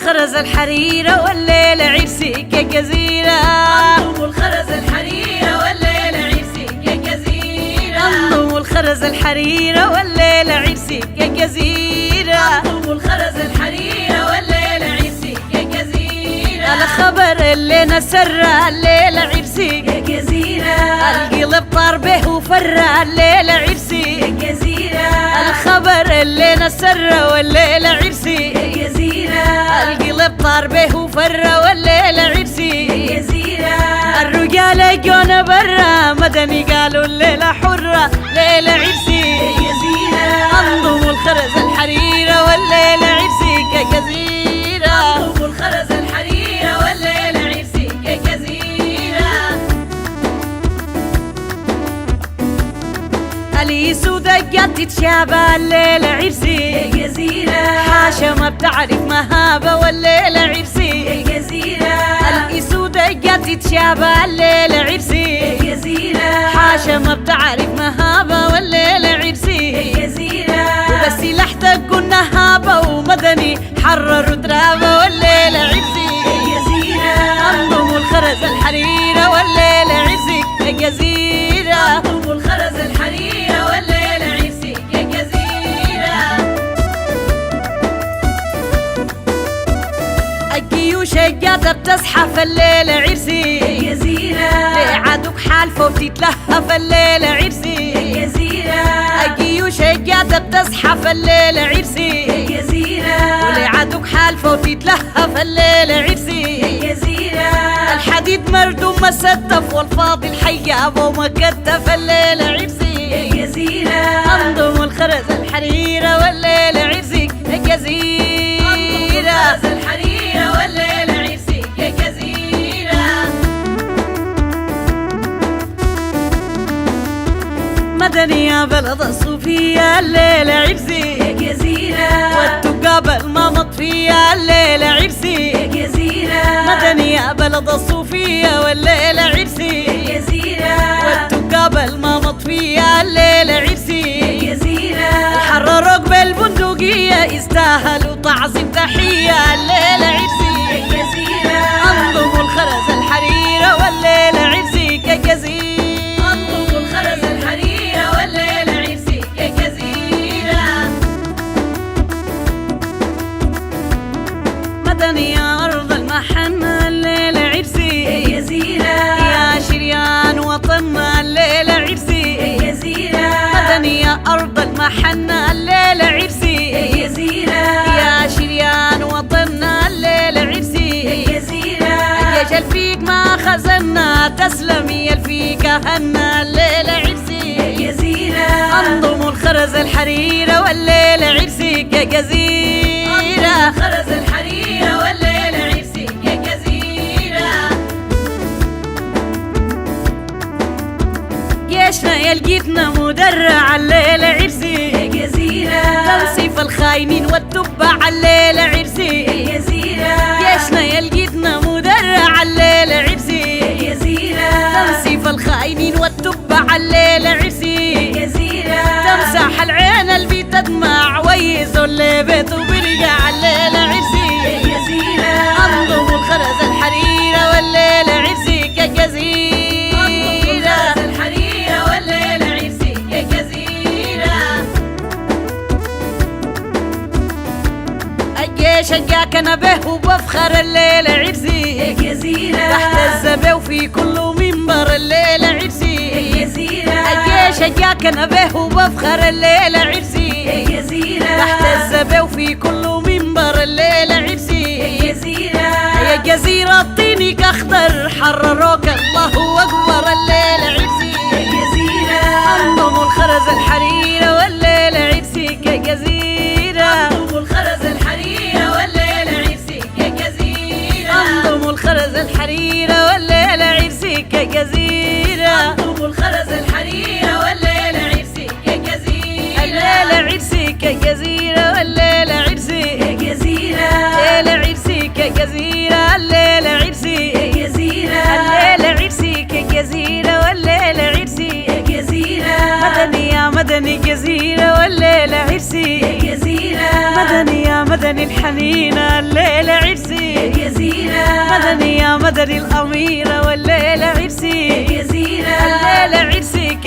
الخرز الحريرة والليلة عرسك يا جزيرة. انضم الخرز الحريرة والليلة عرسك يا جزيرة. انضم الخرز الحريرة والليلة عرسك يا جزيرة. انضم الخرز الحريرة والليلة عرسك يا جزيرة. الخبر اللي نسر الليلة عرسك يا جزيرة. القلب طار به وفر الليلة عرسك يا جزيرة. الخبر اللي نسر والليلة عرسك يا جزيرة. القلب طار به وفر والليلة عرسك يا جزيرة. الرجال جونا برا مدني قالوا الليلة حرة ليلة عرسك يا جزيرة. انضم الخرز الحريرة والليلة عرسك يا جزيرة. انضم الخرز الحريرة والليلة عرسك يا جزيرة. اليس ودقات تتشابه الليلة عرسك يا جزيرة. حاشا ما بتعرف مهابة والليلة عرسك يا جزيرة. اليس ودقات تتشابه الليلة عرسك يا جزيرة. حاشا ما بتعرف مهابة والليلة عرسك يا جزيرة. بس لحتك كنا هابة ومدني حرروا ترابة والليلة عرسك يا جزيرة. انضم الخرز الحريرة والليلة عرسك يا جزيرة. انضم الخرز الحريرة والليلة عرسك يا جزيرة. الجيوش الجادة بتزحف الليلة عرسك يا جزيرة. لعدوك حالفة وبتتلهف الليلة عرسك يا جزيرة. الجيوش الجادة بتزحف الليلة عرسك يا جزيرة. ولعدوك حالفة وتتلهف الليلة عرسك يا جزيرة. الحديد مردوم مستف والفاضي الحيابة ومكتف الليلة عرسك يا جزيرة. انضم الخرز الحريرة والليلة عرسك يا جزيرة. الخرز الحريرة والليلة عرسك يا جزيرة. مدني يا بلد الصوفية الليلة عرسك يا جزيرة. والتقابل ما مطفية الليلة عرسك يا جزيرة. مدني يا بلد الصوفية والليلة عرسك يا جزيرة. والتقابل ما مطفية الليلة عرسك يا جزيرة. حرروا قبل بندقية يستاهلوا تعظيم تحية الليلة عرسك يا جزيرة. انضم الخرز الحريرة والليلة عرسك يا جزيرة. انضم الخرز الحريرة والليلة عرسك يا جزيرة. مدني يا أرض المحنة الليلة عرسك يا جزيرة. يا شريان وطننا الليلة عرسك يا جزيرة. مدني يا أرض المحنة الليلة عرسك يا جزيرة. يا شريان وطننا الليلة عرسك يا جزيرة. يجل فيك ما خزنا تسلمي الفيك هنا الليلة عرسك يا جزيرة. انضم الخرز الحريرة والليلة عرسك يا جزيرة. الخرز الحريرة والليلة عرسك يا جزيرة. جيشنا يلقيتنا مدرع الليلة عرسك يا جزيرة. تنصيف الخاينين والتبع الليلة عرسك يا جزيرة. جيشنا يلقيتنا مدرع الليلة عرسك يا جزيرة. تنصيف الخاينين والتبع الليلة عرسك يا جزيرة. تمسح العين اللي تدمع ويزوا اللي بيته برجع الليلة عرسك يا جزيرة. انضم الخرز الحريرة والليلة عرسك يا جزيرة. الخرز الحريرة والليلة عرسك يا جزيرة. الجيش جاك انا به وبفخر الليلة عرسك يا جزيرة. تحت الزبا وفي كل منبر الليلة عرسك يا جزيرة. الجيش جاك انا به وبفخر الليلة عرسك يا جزيرة. تحت الزبا وفي كل منبر الليلة عرسك يا جزيرة. يا جزيرة طينك اخضر حرروك الله اكبر الليلة عرسك يا جزيرة. انضم الخرز الحريرة والليلة عرسك يا جزيرة. انضم الخرز الحريرة والليلة عرسك يا جزيرة. انضم الخرز الحريرة والليلة عرسك يا جزيرة. انضم الخرز الحريرة والليلة عرسك يا جزيرة. الليلة عرسك يا جزيرة والليلة عرسك يا جزيرة. الليلة عرسك يا جزيرة الليلة عرسك يا جزيرة. الليلة عرسك يا جزيرة والليلة عرسك يا جزيرة. مدني يا مدني جزيرة والليلة عرسك يا جزيرة. مدني يا مدني مدني الحنينة الليلة عرسي يا زينة مدني يا مدني الأميرة والليلة عرسي يا زينة الليلة عرسك